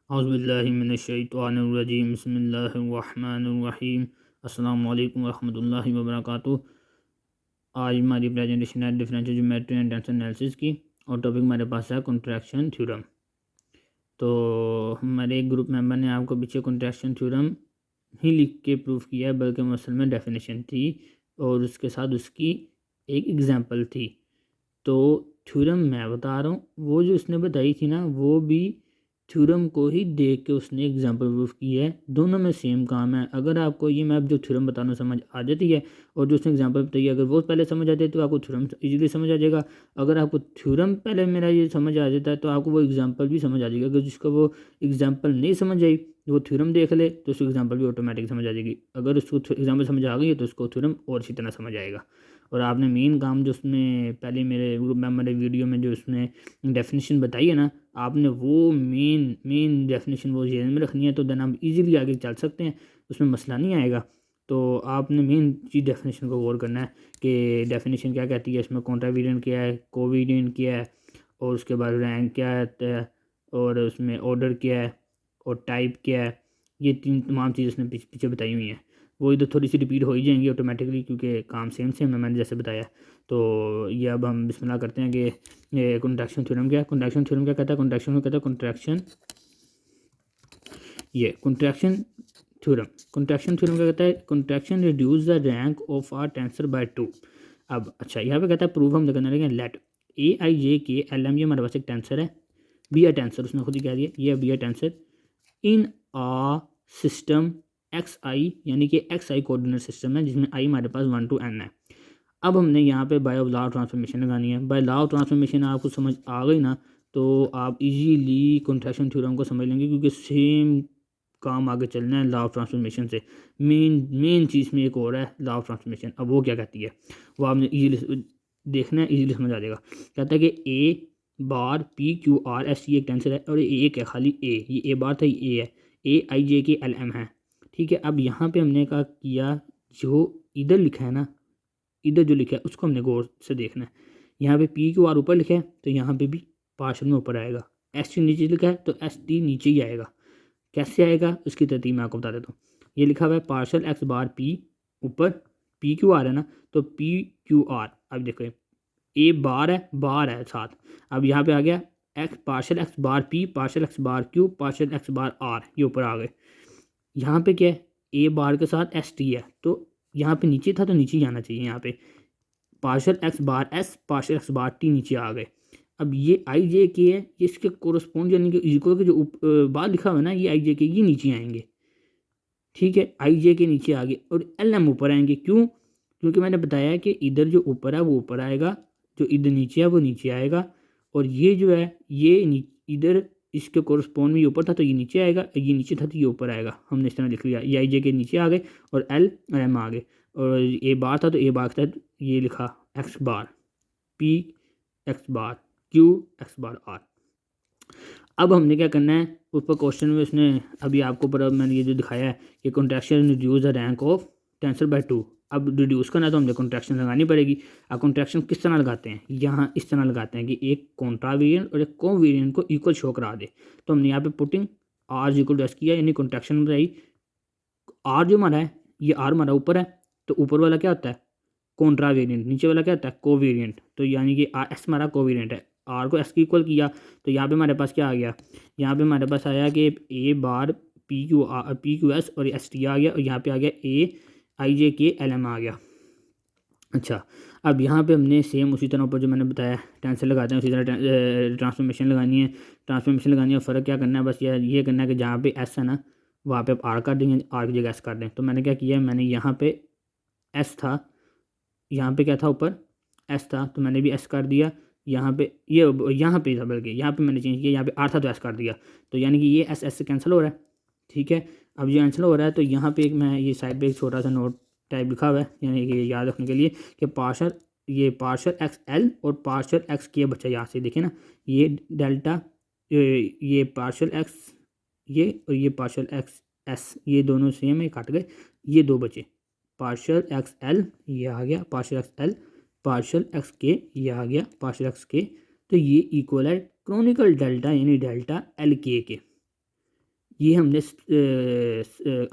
औज़ुबिल्लाहिमिनश्शैतानिर्रजीम बिस्मिल्लाहिर्रहमानिर्रहीम अस्सलामु अलैकुम वरहमतुल्लाहि वबरकातुहू। आज हमारी प्रेजेंटेशन है differential geometry and tensor analysis की और टॉपिक हमारे पास है कॉन्ट्रैक्शन थ्योरम। तो हमारे एक ग्रुप मेंबर ने आपको पीछे कॉन्ट्रैक्शन थ्योरम ही लिख के प्रूफ किया है, बल्कि असल में डेफिनेशन थी और उसके साथ उसकी एक एग्जांपल थी। तो थ्योरम मैं बता रहा हूँ, वो जो उसने बताई थी ना वो भी थ्योरम को ही देख के उसने एग्जांपल प्रूफ की है। दोनों में सेम काम है। अगर आपको ये मैं जो थ्योरम बताना समझ आ जाती है और जो उसने एग्जांपल बताई है अगर वो पहले समझ आ जाए तो आपको थ्योरम इजीली समझ आ जाएगा। अगर आपको थ्योरम पहले मेरा ये समझ आ जाता है तो आपको वो एग्जांपल भी समझ आ जाएगा। अगर जिसको वो एग्जांपल नहीं समझ आई वो थ्योरम देख ले तो उसको एग्जांपल भी ऑटोमेटिक समझ आ जाएगी। अगर उसको एग्जांपल समझ आ गई है तो उसको थ्योरम और अच्छी तरह समझ आएगा। और आपने मेन काम जो उसमें पहले मेरे ग्रुप मेंबर ने वीडियो में जो उसने डेफिनेशन बताई है ना, आपने वो मेन मेन डेफिनेशन वो जेहन में रखनी है, तो देन आप इजीली आगे चल सकते हैं, उसमें मसला नहीं आएगा। तो आपने मेन चीज़ डेफिनेशन को गौर करना है कि डेफिनेशन क्या कहती है, इसमें कॉन्ट्रावेरिएंट क्या है, कोवेरिएंट क्या है, और उसके बाद रैंक क्या है, और उसमें ऑर्डर क्या है और टाइप क्या है। ये तीन तमाम चीज़ उसने पीछे बताई हुई हैं। वो इधर थोड़ी सी रिपीट हो ही जाएंगी ऑटोमेटिकली क्योंकि काम सेम सेम है मैंने जैसे बताया। तो ये अब हम बिस्मिल्लाह करते हैं कि ये कॉन्ट्रैक्शन थ्योरम क्या है। कॉन्ट्रैक्शन थ्योरम क्या कहता है, कॉन्ट्रैक्शन को कहता है कॉन्ट्रैक्शन, ये कॉन्ट्रैक्शन थ्योरम। कॉन्ट्रैक्शन थ्योरम क्या कहता है, contraction reduce the rank of R tensor by 2। अब अच्छा यहाँ पे कहता है प्रूफ हम करने लगे, लेट ए आई जे के एल एम, ये हमारे पास एक टेंसर है, बी ए टेंसर, उसने खुद ही कह दिया ये बी ए टेंसर इन आ सिस्टम एक्स आई, यानी कि एक्स आई कोऑर्डिनेट सिस्टम है जिसमें आई हमारे पास 1 to n है। अब हमने यहाँ पे बाय लॉ ऑफ ट्रांसफॉर्मेशन लगानी है। बाय लॉ ऑफ ट्रांसफॉर्मेशन आपको समझ आ गई ना, तो आप इजीली कॉन्ट्रैक्शन थ्योरम को समझ लेंगे क्योंकि सेम काम आगे चलना है लॉ ऑफ ट्रांसफॉर्मेशन से। मेन मेन चीज़ में एक और है लॉ ऑफ ट्रांसफॉर्मेशन। अब वो क्या कहती है वो आपने इजीली देखना है, इजीली समझ आ जाएगा। कहता है कि ए bar P Q R S, ये एक टेंसर है और ये एक है खाली ए, ये ए बार था, ये ए है, ए आई जे के एल एम है। ठीक है, अब यहाँ पे हमने क्या किया, जो इधर लिखा है ना, इधर जो लिखा है उसको हमने गौर से देखना है। यहाँ पे पी क्यू आर ऊपर लिखा है तो यहाँ पे भी पार्शल में ऊपर आएगा। एस टी नीचे लिखा है तो एस टी नीचे ही आएगा। कैसे आएगा उसकी तरतीब मैं आपको बता देता हूँ। ये लिखा हुआ है पार्शल एक्स बार पी, ऊपर पी क्यू आर है ना, तो पी क्यू आर, अब देखो ए बार है साथ। अब यहाँ पे आ गया X partial X bar P partial X bar Q partial X bar R, ये ऊपर आ गए। यहाँ पे क्या है, ए बार के साथ एस टी है तो यहाँ पे नीचे था तो नीचे ही आना चाहिए। यहाँ पे पार्शल एक्स बार एस पार्शल एक्स बार टी नीचे आ गए। अब ये आई जे के है, ये इसके कोरस्पॉन्ड यानी कि इक्वल के जो बाहर लिखा हुआ है ना, ये आई जे के ये नीचे आएंगे। ठीक है, आई जे के नीचे आ गए और एल एम ऊपर आएंगे। क्यों? क्योंकि मैंने बताया कि इधर जो ऊपर है वो ऊपर आएगा, जो इधर नीचे है वो नीचे आएगा, और ये जो है ये इधर इसके कोरस्पॉन्ड में ये ऊपर था तो ये नीचे आएगा, ये नीचे था तो ये ऊपर आएगा। हमने इस तरह लिख लिया, ये आई जे के नीचे आ गए और एल और एम आ गए, और ए बार था तो ए बार के साथ ये लिखा X bar P X bar Q X bar R. अब हमने क्या करना है, ऊपर क्वेश्चन में उसने अभी आपको पर मैंने ये जो दिखाया है कि contraction reduce the rank of tensor by 2। अब रिड्यूस करना है तो हमने कॉन्ट्रैक्शन लगानी पड़ेगी। अब कॉन्ट्रैक्शन किस तरह लगाते हैं, यहाँ इस तरह लगाते हैं कि एक कॉन्ट्रावेरिएंट और एक कोवेरिएंट को इक्वल शो करा दे। तो हमने यहाँ पे putting R equal to S किया, यानी कॉन्ट्रैक्शन बताई। आर जो हमारा है, ये आर हमारा ऊपर है तो ऊपर वाला क्या होता है कॉन्ट्रावेरिएंट, नीचे वाला क्या होता है कोवेरिएंट। तो यानी कि आर एस हमारा कोवेरिएंट है, आर को एस की इक्वल किया तो यहाँ पे हमारे पास क्या आ गया, यहाँ पे हमारे पास आया कि ए बार पी क्यू एस और एस टी आ गया, और यहाँ पे आ गया ए आई जे के एल एम आ गया। अच्छा, अब यहाँ पे हमने सेम उसी तरह ऊपर जो मैंने बताया टेंसर लगाते हैं उसी तरह ट्रांसफॉर्मेशन लगानी है। ट्रांसफॉर्मेशन लगानी है, फ़र्क क्या करना है, बस ये करना है कि जहाँ पे एस है ना वहाँ पे आप आर कर देंगे, आर की जगह एस कर दें। तो मैंने क्या किया, मैंने यहाँ पे एस था, यहाँ पे क्या था ऊपर एस था तो मैंने भी एस कर दिया। यहाँ पे ये यहाँ पे था, बल्कि यहाँ पे मैंने चेंज किया, यहाँ पे आर था तो एस कर दिया। तो यानी कि ये एस एस से कैंसिल हो रहा है। ठीक है, अब ये कैंसिल हो रहा है तो यहाँ पे एक मैं ये साइड पे एक छोटा सा नोट टाइप लिखा हुआ है, यानी कि याद रखने के लिए कि पार्शल एक्स एल और पार्शल एक्स के बच्चा यहाँ से देखें ना, ये डेल्टा, ये पार्शल एक्स ये और ये पार्शल एक्स एस, ये दोनों सेम है, कट गए, ये दो बचे। पार्शल एक्स एल ये आ गया, partial x L partial x के ये आ गया, पार्शल एक्स के। तो ये इक्वल है क्रॉनिकल डेल्टा यानी डेल्टा एल के। ये हमने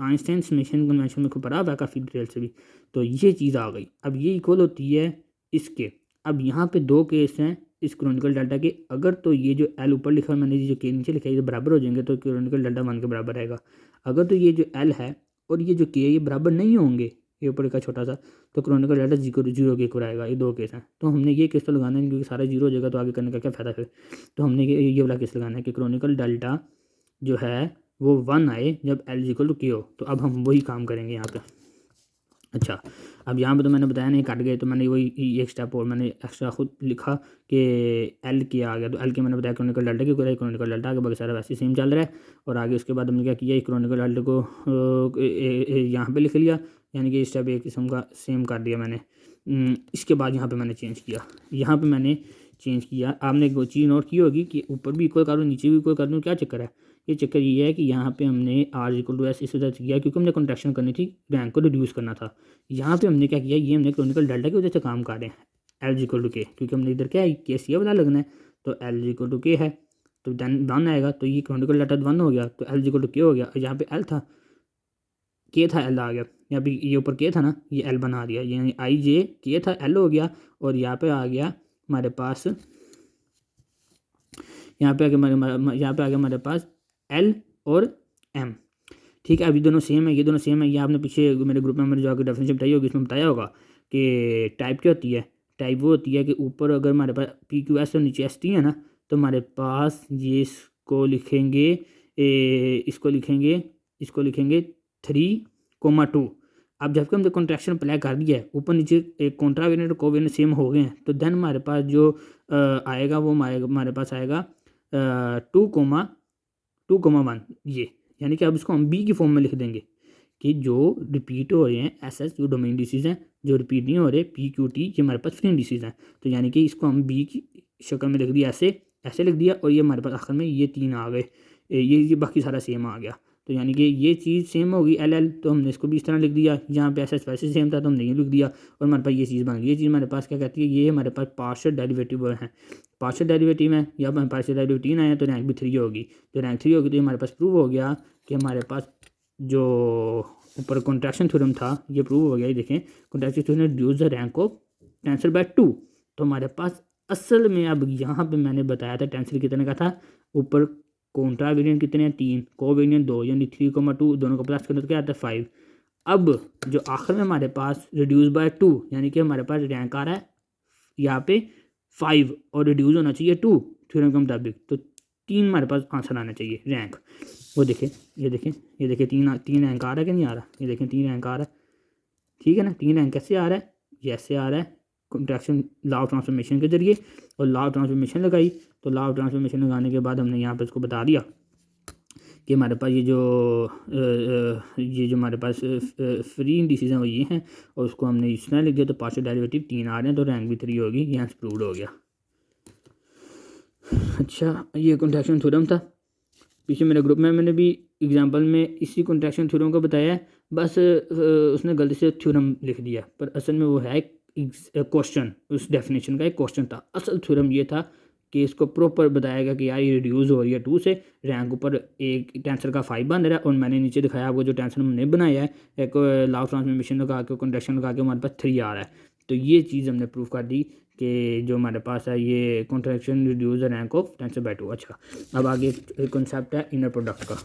आइंस्टाइन समेशन कन्वेंशन में पढ़ा हुआ है काफ़ी डिटेल से भी। तो ये चीज़ आ गई। अब ये इक्वल होती है इसके। अब यहाँ पे दो केस हैं इस क्रोनिकल डाटा के। अगर तो ये जो एल ऊपर लिखा है मैंने, जो के नीचे लिखा है, ये बराबर हो जाएंगे तो क्रोनिकल डाटा 1 के बराबर रहेगा। अगर तो ये जो एल है और ये जो के ये बराबर नहीं होंगे, ये ऊपर लिखा छोटा सा, तो क्रोनिकल डाटा जीरो के ऊपर आएगा। ये दो केस हैं। तो हमने ये केस तो लगाना है क्योंकि सारा जीरो हो जाएगा तो आगे करने का क्या फ़ायदा फिर। तो हमने ये वाला केस लगाना है कि क्रोनिकल डाटा जो है वो 1 आए जब एल इक्वल टू के हो। तो अब हम वही काम करेंगे यहाँ पे। अच्छा, अब यहाँ पे तो मैंने बताया नहीं, कट गए, तो मैंने वही एक स्टेप और मैंने एक्स्ट्रा खुद लिखा कि एल के आ गया। तो एल के मैंने बताया क्रोनिकल डाटा क्यों करा, क्रोनिकल डाटा आगे बाकी सारा वैसे सेम चल रहा है। और आगे उसके बाद हमने क्या किया, क्रोनिकल डाटा को यहाँ पे लिख लिया, यानी कि स्टेप एक किस्म का सेम कर दिया मैंने। इसके बाद यहाँ पे मैंने चेंज किया, यहाँ पे मैंने चेंज किया। आपने एक चीज़ नोट की होगी कि ऊपर भी इक्वल करूँ नीचे भी इक्वल कर दूँ, क्या चक्कर है। ये चक्कर ये है कि यहाँ पे हमने आर इक्वल टू एस इस वजह से किया क्योंकि हमने कॉन्ट्रैक्शन करनी थी, रैंक को रिड्यूस करना था। यहाँ पे हमने क्या किया, ये हमने क्रोनिकल डाटा की वजह से काम कर रहे हैं एल इक्वल टू के, क्योंकि हमने इधर क्या है केस ये वाला लगना है। तो एल इक्वल टू के है तो देन 1 आएगा, तो ये क्रोनिकल डाटा 1 हो गया, तो एल इक्वल टू के हो गया। और यहाँ पे एल था, के था, एल आ गया। यहाँ पे ये ऊपर के था ना, ये एल बना दिया, यानी आई जे के था, एल हो गया। और यहाँ पे आ गया हमारे पास, यहाँ पे आ गया हमारे पास एल और एम। ठीक है, अभी दोनों सेम है, ये दोनों सेम है। ये आपने पीछे मेरे ग्रुप में मैंने जो आगे डेफिनेशन बताई होगी इसमें बताया होगा कि टाइप क्या होती है। टाइप वो होती है कि ऊपर अगर हमारे पास पी क्यू एस और नीचे एस टी है ना, तो हमारे पास ये इसको लिखेंगे 3,2। अब जबकि हमने कॉन्ट्रैक्शन अप्लाई कर दिया है, ऊपर नीचे एक कॉन्ट्रा वेरिएंट और को वेरिएंट सेम हो गए हैं, तो देन हमारे पास जो आएगा वो हमारे पास आएगा 2,1। ये यानी कि अब इसको हम बी की फॉर्म में लिख देंगे कि जो रिपीट हो रहे हैं एस एस जो डोमेन डिसीज हैं, जो रिपीट नहीं हो रहे पी क्यू टी ये हमारे पास फ्री डिसीज हैं। तो यानी कि इसको हम बी की शक्ल में लिख दिया, ऐसे लिख दिया। और ये हमारे पास आखिर में ये 3 आ गए, ये बाकी सारा सेम आ गया। तो यानी कि ये चीज़ सेम होगी एल एल, तो हमने इसको भी इस तरह लिख दिया। यहाँ पे एस एस वैसे सेम था तो हमने ये लिख दिया, और हमारे पास ये चीज़ बन गई। ये चीज़ हमारे पास क्या कहती है, ये हमारे पास पार्शियल डेरिवेटिव है। पार्शियल डेरिवेटिव है, या पार्शियल डेरिवेटिव 3 आया तो रैंक भी 3 होगी। तो रैंक 3 होगी तो हमारे पास प्रूव हो गया कि हमारे पास जो ऊपर कॉन्ट्रैक्शन थ्योरम था ये प्रूव हो गया। ये देखें, contraction theorem reduce the rank of tensor by 2। तो हमारे पास असल में अब यहाँ पे मैंने बताया था टेंसर कितने का था, ऊपर कॉन्ट्रा वेरिएंट कितने हैं 3, को वेरिएंट 2, यानी 3,2 दोनों को प्लस करें तो क्या आता है 5। अब जो आखिर में हमारे पास रिड्यूस बाय 2, यानी कि हमारे पास रैंक आ रहा है यहाँ पे 5 और रिड्यूस होना चाहिए 2 थ्योरम के मुताबिक। तो 3 हमारे पास आंसर आना चाहिए रैंक। वो देखें, ये देखें 3 रैंक आ रहा है कि नहीं आ रहा, ये देखें 3 रैंक आ रहा है। ठीक है ना, 3 रैंक कैसे आ रहा है, ये ऐसे आ रहा है कॉन्ट्रैक्शन लॉ ऑफ ट्रांसफॉर्मेशन के जरिए। और लॉ ऑफ ट्रांसफॉर्मेशन लगाई, तो लॉ ऑफ ट्रांसफॉर्मेशन लगाने के बाद हमने यहाँ पे इसको बता दिया कि हमारे पास ये जो हमारे पास फ्री इंडिसेस हैं वो ये हैं, और उसको हमने इस तरह लिख दिया। तो पार्शियल डेरिवेटिव 3 आ रहे हैं तो रैंक भी 3 होगी, यहाँ से प्रूव्ड हो गया। अच्छा, ये कॉन्ट्रैक्शन थ्योरम था। पीछे मेरे ग्रुप में मैंने भी एग्जांपल में इसी कॉन्ट्रैक्शन थ्योरम को बताया है, बस उसने गलती से थ्योरम लिख दिया, पर असल में वो है एक क्वेश्चन, उस डेफिनेशन का एक क्वेश्चन था। असल थ्योरम ये था कि इसको प्रॉपर बताया गया कि यार ये रिड्यूस हो रही है 2 से, रैंक ऊपर एक टेंसर का 5 बन रहा है, और मैंने नीचे दिखाया आपको जो टेंसर हमने बनाया है एक लॉ ऑफ ट्रांसफॉर्मेशन लगा के कॉन्ट्रैक्शन लगा के हमारे पास 3 आ रहा है। तो ये चीज़ हमने प्रूव कर दी कि जो हमारे पास है ये contraction reduce the rank of tensor by 2। अच्छा, अब आगे एक कॉन्सेप्ट है इनर प्रोडक्ट का।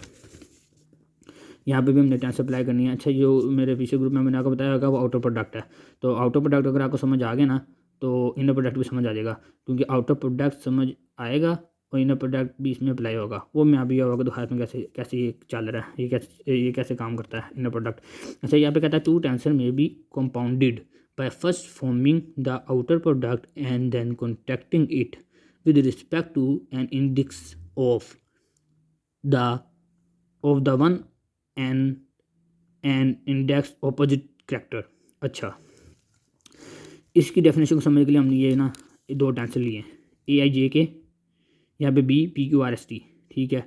यहाँ पे भी हमने टेंस अप्लाई करनी है। अच्छा, जो मेरे पीछे ग्रुप में मैंने आपको बताया होगा वो आउटर प्रोडक्ट है। तो आउटर प्रोडक्ट अगर आपको समझ आ गया ना तो इनर प्रोडक्ट भी समझ आ जाएगा, क्योंकि आउटर प्रोडक्ट समझ आएगा और इनर प्रोडक्ट भी इसमें अप्लाई होगा। वो मैं अभी होगा तो हाथ में कैसे कैसे ये चल रहा है, ये कैसे काम करता है इनर प्रोडक्ट। अच्छा, यहाँ पे कहता है 2 टेंसर में be compounded by first forming the outer product and then contracting it with respect to an index of the one and index opposite character। अच्छा, इसकी डेफिनेशन को समझने के लिए हमने ये ना 2 टेंसर लिए हैं, ए आई जे के, यहाँ पे B P Q R S T. ठीक है,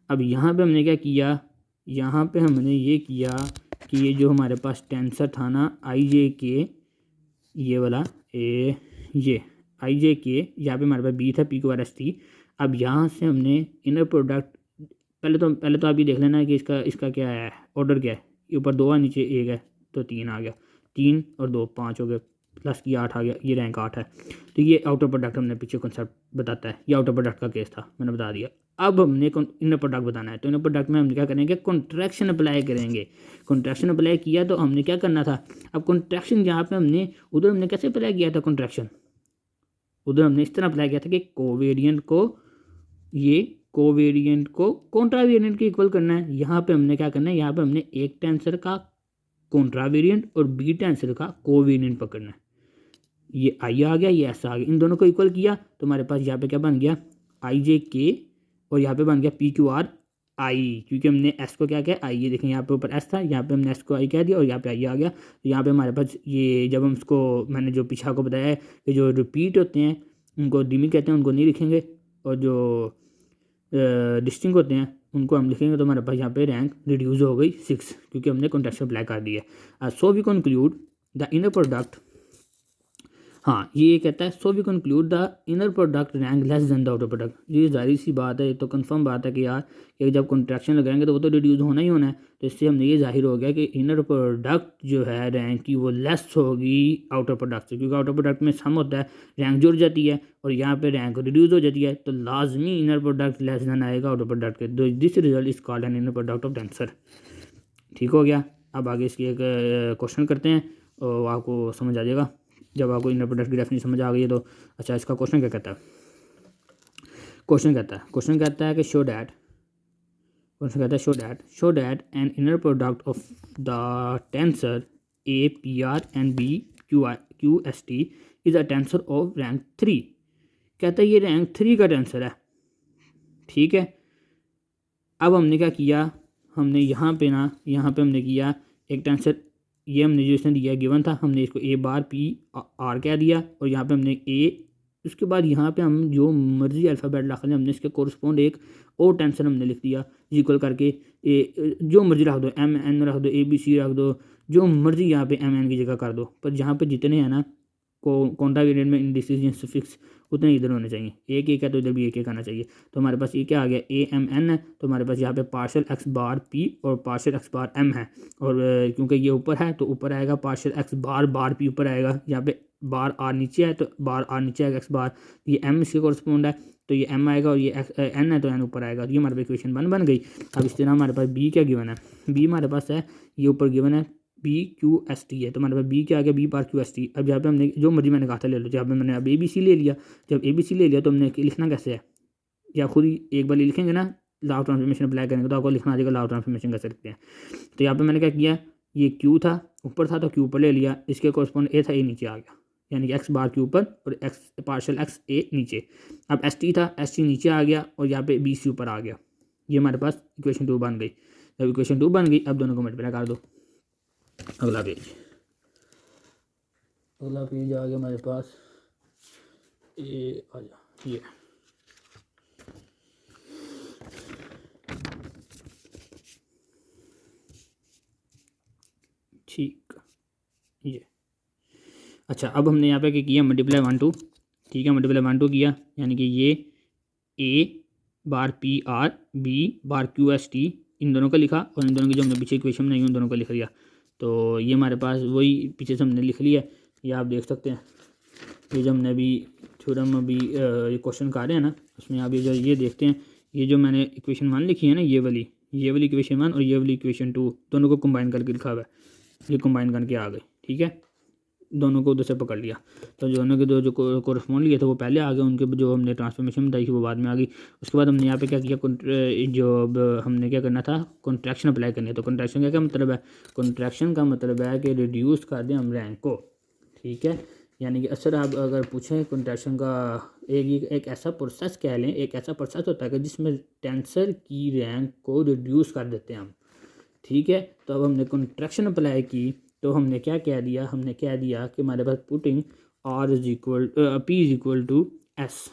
अब यहाँ पे हमने क्या किया, यहाँ पे हमने ये किया कि ये जो हमारे पास टेंसर था ना आई जे के, ये वाला ये आई जे के, यहाँ पे हमारे पास बी था P Q R S T. अब यहाँ से हमने इनर प्रोडक्ट पहले तो आप ये देख लेना कि इसका क्या है, ऑर्डर क्या है। ये ऊपर 2 है, नीचे 1 है, तो 3 आ गया, 3 और 2 5 हो गए, प्लस की 8 आ गया, ये रैंक 8 है। तो ये आउटर प्रोडक्ट हमने पीछे कॉन्सेप्ट बताता है, ये आउटर प्रोडक्ट का केस था, मैंने बता दिया। अब हमने इनर प्रोडक्ट बताना है, तो इनर प्रोडक्ट में हम क्या करेंगे, कॉन्ट्रैक्शन अप्लाई करेंगे। कॉन्ट्रैक्शन अप्लाई किया तो हमने क्या करना था, अब कॉन्ट्रैक्शन जहाँ पे हमने उधर हमने कैसे अप्लाई किया था कॉन्ट्रैक्शन, उधर हमने इस तरह अप्लाई किया था कि कोवेरिएंट को कॉन्ट्रावेरिएंट के इक्वल करना है। यहाँ पे हमने क्या करना है, यहाँ पे हमने एक टेंसर का कॉन्ट्रावेरिएंट और बी टेंसर का कोवेरिएंट पकड़ना है। ये आई आ गया, ये एस आ गया, इन दोनों को इक्वल किया तो हमारे पास यहाँ पे क्या बन गया, आई जे के, और यहाँ पे बन गया पी क्यू आर आई, क्योंकि हमने एस को क्या किया, आई, ये देखें यहाँ पे ऊपर एस था, यहाँ पे हमने एस को आई कह दिया और यहाँ पे आई आ गया। तो यहाँ पे हमारे पास ये जब हम इसको, मैंने जो पीछा को बताया है कि जो रिपीट होते हैं उनको डिमी कहते हैं, उनको नहीं लिखेंगे, और जो डिस्टिंग होते हैं उनको हम लिखेंगे। तो हमारे पास यहाँ पे रैंक रिड्यूस हो गई 6, क्योंकि हमने कॉन्ट्रैक्शन अप्लाई कर दिया। So we conclude the inner product, हाँ ये कहता है so we conclude the inner product rank less than the outer product. ये जाहिर सी बात है, तो कंफर्म बात है कि यार कि जब कॉन्ट्रैक्शन लगाएंगे तो वो तो रिड्यूस होना ही होना है। तो इससे हमने ये जाहिर हो गया कि इनर प्रोडक्ट जो है रैंक की वो लेस होगी आउटर प्रोडक्ट से, क्योंकि आउटर प्रोडक्ट में सम होता है, रैंक जुड़ जाती है, और यहाँ पे रैंक रिड्यूस हो जाती है, तो लाजमी इनर प्रोडक्ट लेस देन आएगा आउटर प्रोडक्ट के। This result is called an inner product of tensor. ठीक हो गया। अब आगे इसकी एक क्वेश्चन करते हैं और आपको समझ आ जाएगा। जब आपको इनर प्रोडक्ट की डेफिनेशन समझ आ गई है तो अच्छा, इसका क्वेश्चन क्या कहता है, क्वेश्चन कहता है कि show that an inner product of the tensor A P R and B Q S T is a tensor of rank 3। कहता है ये रैंक 3 का टेंसर है। ठीक है, अब हमने क्या किया, हमने यहाँ पे हमने किया एक टेंसर, ये हमने जो इसने दिया गिवन था, हमने इसको ए बार पी आर कह दिया, और यहाँ पे हमने ए, उसके बाद यहाँ पे हम जो मर्जी अल्फ़ाबेट रख लें, हमने इसके कोरस्पॉन्ड एक और टेंसर हमने लिख दिया इक्वल करके ए, जो मर्जी रख दो, एम एन रख दो, ए बी सी रख दो, जो मर्जी यहाँ पे एम एन की जगह कर दो, पर जहाँ पे जितने हैं ना कॉन्ट्रावेरिएंट में इंडिसिस या सफिक्स उतने इधर होने चाहिए, एक एक है तो इधर भी एक एक आना चाहिए। तो हमारे पास ये क्या आ गया, ए एम एन है, तो हमारे पास यहाँ पे पार्शल एक्स बार पी और पार्शल एक्स बार एम है, और क्योंकि ये ऊपर है तो ऊपर आएगा पार्शल एक्स बार पी ऊपर आएगा, यहाँ पे बार आर नीचे है तो बार आर नीचे आएगा एक्स बार, ये एम इसके कोरस्पॉन्ड है तो ये एम आएगा, और ये एन है तो एन ऊपर आएगा। तो ये हमारे पास इक्वेशन बन गई। अब इस तरह हमारे पास बी क्या गिवन है, बी हमारे पास है ये ऊपर गिवन है बी क्यू एस टी है, तो हमारे पास बी क्या आ गया, B bar Q S T. अब यहाँ पे हमने जो मर्जी मैंने कहा था ले लो, जहाँ पे मैंने अब ए बी सी ले लिया, जब ए बी सी ले लिया तो हमने लिखना कैसे है, या खुद ही एक बार लिखेंगे ना, लॉ ऑफ ट्रांसफॉर्मेशन अप्लाई करेंगे तो आपको लिखना आ जाएगा लॉ ऑफ ट्रांसफॉर्मेशन कैसे लिखते हैं। तो यहाँ पे मैंने क्या किया, ये क्यू था ऊपर था तो क्यू ऊपर ले लिया, इसके कोरस्पॉन्ड ए था, ए नीचे आ गया, यानी कि एक्स बार के ऊपर और एक्स पार्शल एक्स ए नीचे। अब एस टी था, एस टी नीचे आ गया, और यहाँ पे बी सी ऊपर आ गया। ये हमारे पास इक्वेशन 2 बन गई। जब इक्वेशन 2 बन गई, अब दोनों को मल्टीप्लाई कर दो। अगला पेज आ गया हमारे पास, ये आ जा, ये ठीक, ये अच्छा। अब हमने यहाँ पे क्या किया, मल्टीप्लाई 1 2, ठीक है, मल्टीप्लाई 1 2 किया, यानी कि ये A bar P R B bar Q S T इन दोनों का लिखा, और इन दोनों की जो हमने पीछे इक्वेशन बनाई उन दोनों को लिख लिया। तो ये हमारे पास वही पीछे से हमने लिख लिया, ये आप देख सकते हैं। ये जो हमने अभी थ्योरम अभी ये क्वेश्चन कर रहे हैं ना, उसमें आप ये देखते हैं, ये जो मैंने इक्वेशन 1 लिखी है ना, ये वाली इक्वेशन 1 और ये वाली इक्वेशन 2 दोनों को कंबाइन करके लिखा हुआ है, ये कंबाइन करके आ गए। ठीक है, दोनों को उधर से पकड़ लिया, तो दोनों के दो जो कोरस्पॉन्ड लिए थे वो पहले आ गए, उनके जो हमने ट्रांसफॉर्मेशन बताई थी वो बाद में आ गई। उसके बाद हमने यहाँ पे क्या किया, जो अब हमने क्या करना था, कॉन्ट्रैक्शन अप्लाई करनी है। तो कॉन्ट्रैक्शन का क्या मतलब है, कॉन्ट्रैक्शन का मतलब है कि रिड्यूस कर दें हम रैंक को। ठीक है, यानी कि अक्सर आप अगर पूछें कॉन्ट्रैक्शन का एक ऐसा प्रोसेस कह लें, एक ऐसा प्रोसेस होता है कि जिसमें टेंसर की रैंक को रिड्यूस कर देते हैं हम। ठीक है, तो अब हमने कॉन्ट्रैक्शन अप्लाई की तो हमने क्या कह दिया, हमने कह दिया कि हमारे पास putting R is equal P is equal to S.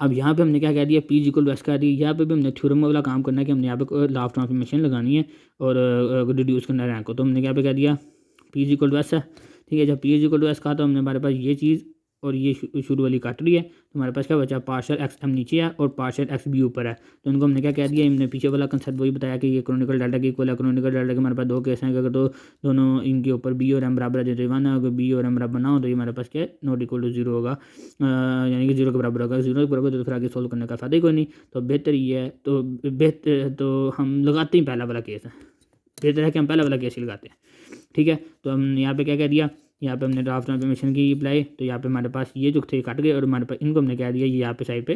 अब यहाँ पे हमने क्या कह दिया, P is equal to S कह दिया। यहाँ पे भी हमने थ्योरम वाला काम करना है कि हमने यहाँ पे लॉ ऑफ ट्रांसफॉर्मेशन लगानी है और रिड्यूस करना है रैंक को। तो हमने क्या पे कह दिया, P is equal to S है। ठीक है, जब P is equal to S कहा तो हमने हमारे पास ये चीज़ और ये शुरू वाली काट रही है, तो हमारे पास क्या बचा, पार्शियल एक्स एम नीचे है और पार्शियल एक्स बी ऊपर है। तो इनको हमने क्या कह दिया, हमने पीछे वाला कंसेप्ट वही बताया कि ये क्रोनिकल डाटा के इक्वल है। क्रोनिकल डाटा के हमारे पास दो केस हैं, अगर दोनों इनके ऊपर बी और एम बराबर है तो वन है, अगर बी और एम बराबर ना हो तो ये हमारे पास क्या है, नॉट इक्वल टू जीरो होगा, यानी कि जीरो के बराबर होगा। जीरो के बराबर तो फिर आगे सोल्व करने का फायदा ही कोई नहीं। तो बेहतर ये है, तो हम लगाते ही पहला वाला केस है, बेहतर है कि हम पहला वाला केस ही लगाते हैं। ठीक है, तो हम यहाँ पे क्या कह दिया, यहाँ पे हमने ड्राफ्ट ट्रांसफॉर्मेशन की अप्लाई, तो यहाँ पे हमारे पास ये जो थे काट गए और हमारे पास इनको हमने कह दिया ये यहाँ पे साइड पे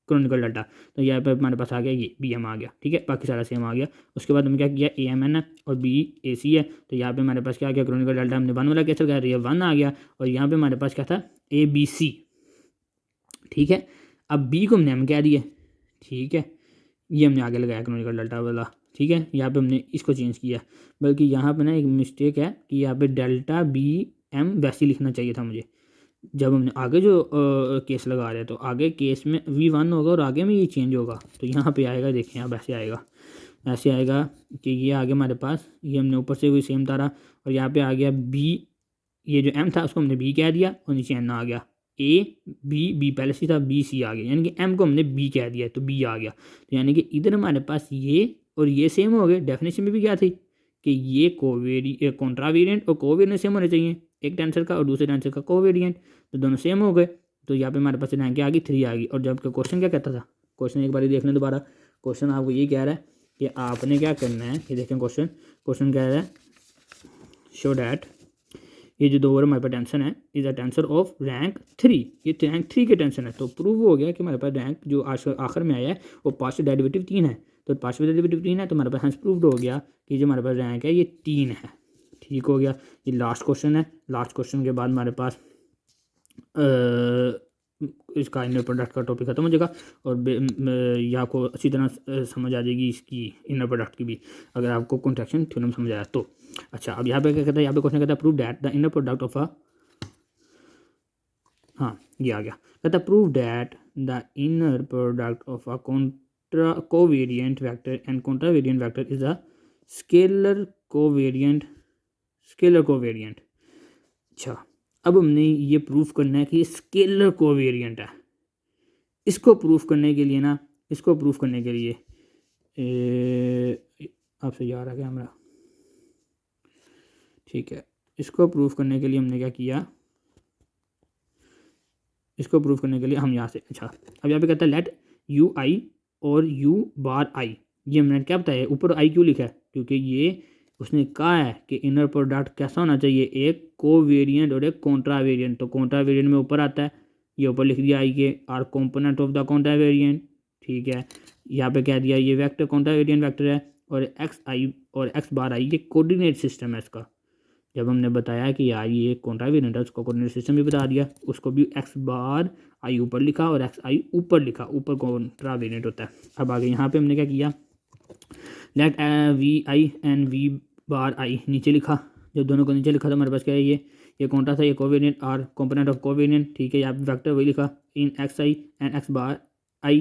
क्रोनिकल डाटा, तो यहाँ पे हमारे पास आ गया ये बी एम आ गया। ठीक है, बाकी सारा सेम आ गया। उसके बाद हमने क्या किया, ए एम एन है और बी ए सी है, तो यहाँ पे हमारे पास क्या आ गया, क्रोनिकल डाटा हमने वन वाला कैसे लगाया, ये वन आ गया, और यहाँ पे हमारे पास क्या था, ए बी सी। ठीक है, अब बी को हमने एम कह दिए। ठीक है, ये हमने आगे लगाया क्रोनिकल डाटा वाला। ठीक है, यहाँ पे हमने इसको चेंज किया, बल्कि यहाँ पे ना एक मिस्टेक है कि यहाँ पे डेल्टा बी एम वैसे ही लिखना चाहिए था मुझे। जब हमने आगे जो केस लगा रहे हैं तो आगे केस में वी वन होगा और आगे में ये चेंज होगा, तो यहाँ पे आएगा, देखें अब ऐसे आएगा, ऐसे आएगा कि ये आगे हमारे पास ये हमने ऊपर से वही सेम तारा, और यहाँ पे आ गया बी, ये जो एम था उसको हमने बी कह दिया और नीचे एन आ गया, ए बी, बी पहले से था, बी सी आ गया, यानी कि एम को हमने बी कह दिया तो बी आ गया। तो यानी कि इधर हमारे पास ये और ये सेम हो गए। डेफिनेशन में भी क्या थी कि ये कॉन्ट्रावेरिएंट और कोवेरिएंट सेम होने चाहिए, एक टेंसर का और दूसरे टेंसर का कोवेरिएंट, तो दोनों सेम हो गए। तो यहाँ पे हमारे पास रैंक आ गई 3 आ गई। और जबकि क्वेश्चन क्या कहता था, क्वेश्चन एक बार देख लें दोबारा, क्वेश्चन आपको ये कह रहा है कि आपने क्या करना है, ये देखें क्वेश्चन कह रहा है शो डैट ये जो दो ओवर हमारे पास टेंशन है is a tensor of rank 3, ये रैंक 3 के टेंशन है। तो प्रूव हो गया कि हमारे पास रैंक जो आखिर में आया है वो पार्शियल डेरिवेटिव 3 है, तो पार्शियल डेरिवेटिव 3 है, तो हमारे पास हंस प्रूव्ड हो गया कि जो हमारे पास रैंक है ये 3 है। ठीक हो गया, ये लास्ट क्वेश्चन है। लास्ट क्वेश्चन के बाद हमारे पास इसका इनर प्रोडक्ट का टॉपिक खत्म हो जाएगा और या को अच्छी तरह समझ आ जाएगी इसकी इनर प्रोडक्ट की भी, अगर आपको कॉन्ट्रैक्शन थ्योरम समझ आया तो। अच्छा, अब यहाँ पे क्या कहता है, यहाँ पे क्वेश्चन कहता है prove that the inner product of a, हाँ ये आ गया, कहता है prove that the inner product of a covariant vector and contravariant vector is a scalar covariant. अच्छा, अब हमने ये प्रूफ करना है कि ये स्केलर कोवेरिएंट है। इसको प्रूफ करने के लिए ना, इसको प्रूफ करने के लिए आपसे जा रहा है कैमरा, ठीक है, इसको प्रूफ करने के लिए हमने क्या किया, इसको प्रूफ करने के लिए हम यहाँ से, अच्छा अब यहाँ पे कहता है लेट यू आई और यू बार आई, ये हमने क्या बताया, ऊपर आई क्यों लिखा है, क्योंकि ये उसने कहा है कि इनर प्रोडक्ट कैसा होना चाहिए, एक कोवेरिएंट और एक कॉन्ट्रावेरिएंट। तो कॉन्ट्रावेरिएंट में ऊपर आता है, ये ऊपर लिख दिया आई के आर कॉम्पोनेंट ऑफ द कॉन्ट्रावेरिएंट। ठीक है, यहाँ पे कह दिया ये वेक्टर कॉन्ट्रावेरिएंट वेक्टर है और एक्स आई और एक्स बार आई ये कोऑर्डिनेट सिस्टम है इसका। जब हमने बताया कि यार ये कॉन्ट्रावेरिएंट है उसको कोऑर्डिनेट सिस्टम भी बता दिया, उसको भी एक्स बार आई ऊपर लिखा और एक्स आई ऊपर लिखा, ऊपर कॉन्ट्रावेरिएंट होता है। अब आगे यहाँ पे हमने क्या किया, let V I and V bar I नीचे लिखा, जब दोनों को नीचे लिखा तो हमारे पास क्या है, ये कौन था, ये covariant are component of covariant. ठीक है, यहाँ पे वेक्टर वही लिखा in X I and X bar I,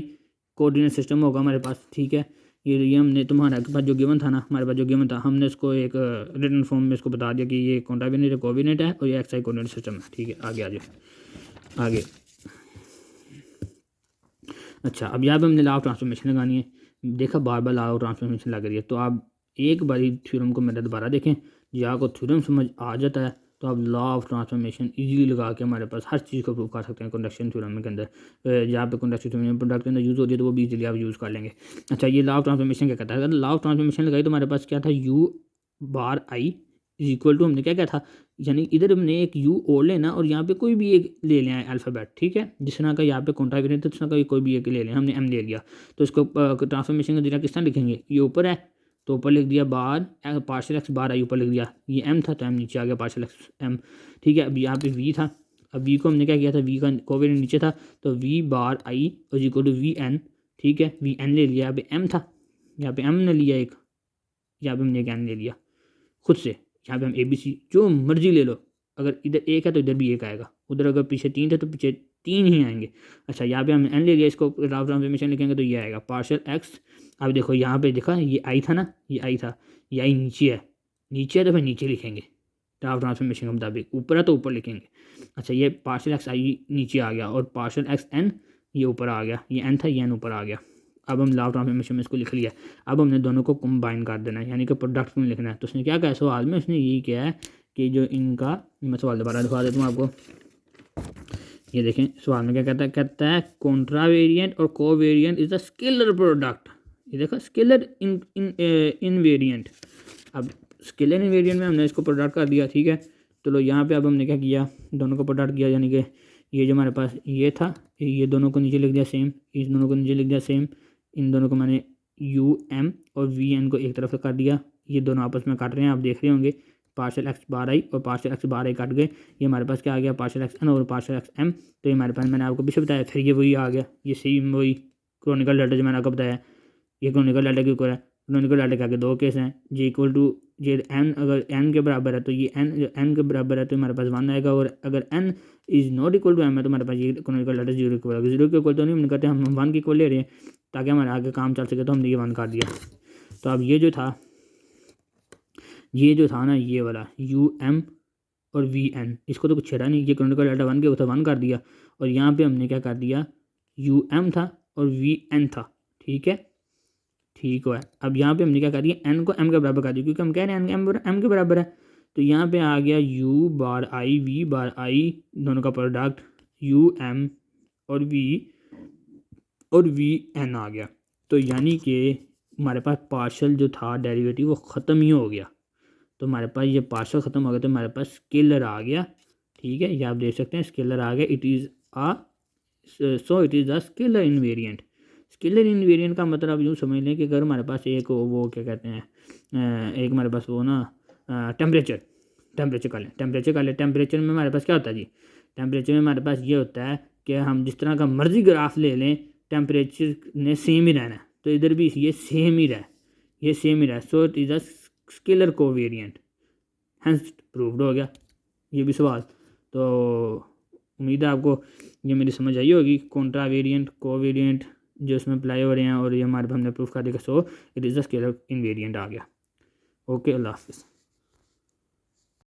coordinate system होगा हमारे पास। ठीक है, ये हमने तुम्हारे पास जो गिवन था ना, हमारे पास जो गिवन था, हमने इसको एक रिटन फॉर्म में इसको बता दिया कि ये कॉन्ट्रावेरिएंट है, कोवेरिएंट है और ये एक्स आई कोऑर्डिनेट सिस्टम है। ठीक है, आगे आ जाए आगे। अच्छा, अब यहाँ पे हमने लॉ ऑफ ट्रांसफॉर्मेशन लगानी है। देखा बार बार लॉ ऑफ ट्रांसफॉर्मेशन लग रही है, तो आप एक बारी थ्योरम को मेरा दोबारा देखें, जब आपको थ्योरम समझ आ जाता है तो आप लॉ ऑफ ट्रांसफॉर्मेशन इजीली लगा के हमारे पास हर चीज़ को प्रूव कर सकते हैं कंडक्शन थ्योरम के अंदर। जहाँ पे कंडक्शन थ्योरम प्रोडक्ट के अंदर यूज़ होती है तो वो भी इजीली आप यूज़ कर लेंगे। अच्छा, ये लॉ ऑफ ट्रांसफॉर्मेशन क्या कहता है, अगर लॉ ऑफ ट्रांसफॉर्मेशन लगाई तो हमारे पास क्या था, U bar I is equal to, हमने क्या क्या था, यानी इधर हमने एक यू और लेना और यहाँ पे कोई भी एक ले लें अल्फ़ाबेट। ठीक है, जिस तरह का यहाँ पे कॉन्ट्रावेरिएंट है, जिस तरह का कोई भी एक ले लें, हमने एम ले लिया, तो इसको ट्रांसफॉर्मेशन का जरिए किस तरह लिखेंगे, ये ऊपर है तो ऊपर लिख दिया बार पार्शियल एक्स बार आई, ऊपर लिख दिया, ये एम था तो एम नीचे आ गया पार्शियल एक्स एम। ठीक है, अब यहाँ पे वी था, अब वी को हमने क्या किया था, वी का कोवेरिएंट नीचे था तो V bar I is equal to V N. ठीक है, वी एन ले लिया, यहाँ पे एम था, यहाँ पे एम ने लिया एक, यहाँ पे हमने एक एन ले लिया खुद से, यहाँ पे हम ए बी सी जो मर्जी ले लो, अगर इधर एक है तो इधर भी एक आएगा, उधर अगर पीछे 3 थे तो पीछे 3 ही आएंगे। अच्छा, यहाँ पे हम एन ले लिया, इसको लॉ ऑफ ट्रांसफॉर्मेशन लिखेंगे तो ये आएगा पार्शियल एक्स। अब देखो यहाँ पे देखा, ये आई था ना, ये आई था, ये आई नीचे है, नीचे है तो फिर नीचे लिखेंगे, हाफ ट्रांसफॉर्मेशन के मुताबिक, ऊपर है तो ऊपर लिखेंगे। अच्छा ये पार्शल एक्स आई नीचे आ गया और पार्शल एक्स एन ये ऊपर आ गया, ये एन था ये एन ऊपर आ गया। अब हम लॉ ऑफ ट्रांसफॉर्मेशन में इसको लिख लिया। अब हमने दोनों को कंबाइन कर देना है, यानी कि प्रोडक्ट में लिखना है। तो उसने क्या कहा सवाल में, उसने यही किया है कि जो इनका, मैं सवाल दोबारा दिखा देता हूँ आपको। ये देखें सवाल में क्या कहता है कॉन्ट्रावेरिएंट और covariant is the scalar product. ये देखो स्केलर इनवेरिएंट। अब स्केलर इनवेरिएंट में हमने इसको प्रोडक्ट कर दिया, ठीक है। तो लो यहाँ पे अब हमने क्या किया, दोनों को प्रोडक्ट किया, यानी कि ये जो हमारे पास ये था, ये दोनों को नीचे लिख दिया सेम, इस दोनों को नीचे लिख दिया सेम, इन दोनों को मैंने यू एम और वी एन को एक तरफ से कर दिया। ये दोनों आपस में काट रहे हैं, आप देख रहे होंगे। पार्शल एक्स बार आई और पार्शल एक्स बार आई काट गए। ये हमारे पास क्या आ गया, पार्शल एक्स एन और पार्शल एक्स एम। तो ये हमारे पास, मैंने आपको पीछे बताया, फिर ये वही आ गया, ये सेम वही क्रोनिकल डाटा जो मैंने आपको बताया। ये क्रोनिकल डाटा के ऊपर है। क्रोनिकल डाटा के आगे दो केस हैं, J equal to J N, अगर एन के बराबर है तो ये एन के बराबर है तो हमारे पास 1 आएगा, और अगर N is not equal to M है तो हमारे पास ये क्रोनिकल डाटा 0 इक्वल आएगा। 0 के इक्वल तो नहीं, हम कहते हैं हम 1 के इक्वल ले रहे हैं ताकि हमारे आगे काम चल सके, तो हमने ये 1 कर दिया। तो अब ये जो था ना ये वाला यू एम और वी एन, इसको तो कुछ छेड़ा नहीं, ये क्रोनिकल डाटा 1 के ऊपर 1 कर दिया, और यहाँ पे हमने क्या कर दिया, यू एम था और वी एन था, ठीक है, ठीक है। अब यहाँ पे हमने क्या कर दिया, एन को एम के बराबर कर दिया, क्योंकि हम कह रहे हैं एम के बराबर है। तो यहाँ पे आ गया you bar I we bar आई, दोनों का प्रोडक्ट यू एम और वी एन आ गया। तो यानी कि हमारे पास पार्शल जो था डेरिवेटिव वो ख़त्म ही हो गया। तो हमारे पास ये पार्शल ख़त्म हो गया, तो हमारे पास स्केलर आ गया, ठीक है। ये आप देख सकते हैं स्केलर आ गया, it is the scalar invariant. Scalar invariant का मतलब यूँ समझ लें कि अगर हमारे पास एक वो क्या कहते हैं, एक हमारे पास वो ना टेम्परेचर का लें, टेम्परेचर में हमारे पास क्या होता है जी, टेम्परेचर में हमारे पास ये होता है कि हम जिस तरह का मर्जी ग्राफ ले लें टेम्परेचर ने सेम ही रहना है। तो इधर भी ये सेम ही रहा, सो it is a scalar covariant, hence proved हो गया ये भी सवाल। तो उम्मीद है आपको ये मेरी समझ आई होगी। कॉन्ट्रावेरिएंट कोवेरिएंट जो इसमें अप्लाई हो रहे हैं, और ये हमारे हमने प्रूफ कर दिया, so it is the scalar invariant आ गया। ओके, अल्लाह हाफिज़।